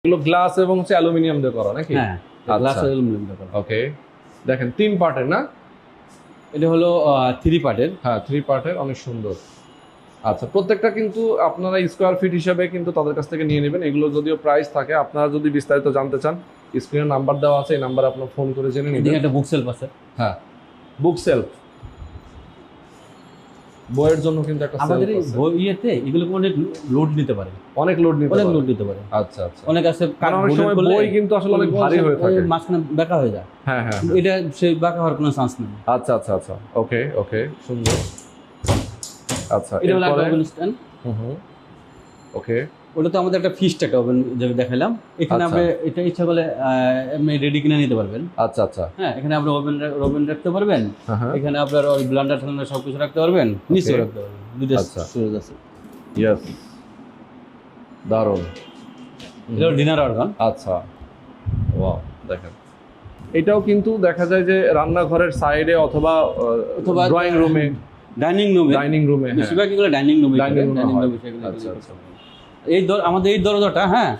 এগুলো গ্লাস এবং হচ্ছে অ্যালুমিনিয়াম দিয়ে করা নাকি? হ্যাঁ, গ্লাস অ্যালুমিনিয়াম দিয়ে করা। ওকে, দেখেন 3 পার্টের না? এটা হলো 3 পার্টের। হ্যাঁ, 3 পার্টের, অনেক সুন্দর। আচ্ছা, প্রত্যেকটা কিন্তু আপনারা স্কোয়ার ফিট হিসাবে কিন্তু তাদের কাছ থেকে নিয়ে নেবেন। এগুলো যদিও প্রাইস থাকে, আপনারা যদি বিস্তারিত জানতে চান স্ক্রিনে নাম্বার দেওয়া আছে, এই নাম্বারে আপনারা ফোন করে জেনে নেবেন। এদিকে একটা বুক সেলফ আছে। হ্যাঁ, বুক সেলফ, বইয়ের জন্য কিন্তু একটা আমাদের সেলফ এই আছে। বইয়েতে এগুলো অনেক লোড নিতে পারে, অনেক লোড নিতে অনেক পারে। লোড নিতে পারে। আচ্ছা আচ্ছা, অনেক আছে, কারণ অনেক সময় বই কিন্তু আসলে অনেক ভারী হয়ে থাকে, মাঝখানে বাঁকা হয়ে যায়। হ্যাঁ হ্যাঁ, কিন্তু এটা সেই বাঁকা হওয়ার কোনো চান্স নেই। আচ্ছা আচ্ছা আচ্ছা, ওকে ওকে, সুন্দর। আচ্ছা, এটা হলো একটা এরপরে ওভেন স্ট্যান্ড। ওকে, ওটা তো আমাদের একটা ফিক্সড একটা ওভেন যেটা দেখালাম। এখানে আচ্ছা। আপনি এটা ইচ্ছা করলে এমনি রেডি কিনে নিতে পারবেন। আচ্ছা আচ্ছা, হ্যাঁ, এখানে আপনি ওভেন রাখতে পারবেন। হ্যাঁ, এখানে আপনার ওই ব্লান্ডার ঠান্ডার সবকিছু রাখতে পারবেন, নিচেও Okay. রাখতে পারবেন। দুইটা আচ্ছা। স্টোরেজ আছে। ইয়েস, দারুণ। এটা হলো ডিনার অর্গান। আচ্ছা, ওয়াও, দেখেন এটাও কিন্তু দেখা যায় যে রান্নাঘরের সাইডে অথবা অথবা ড্রয়িং রুমে, ডাইনিং রুমে হ্যাঁ। বেশিরভাগ এগুলো ডাইনিং রুমে Dining room হয়। ডাইনিং রুমে আচ্ছা, আচ্ছা। এই আমাদের এই দরজাটা, হ্যাঁ,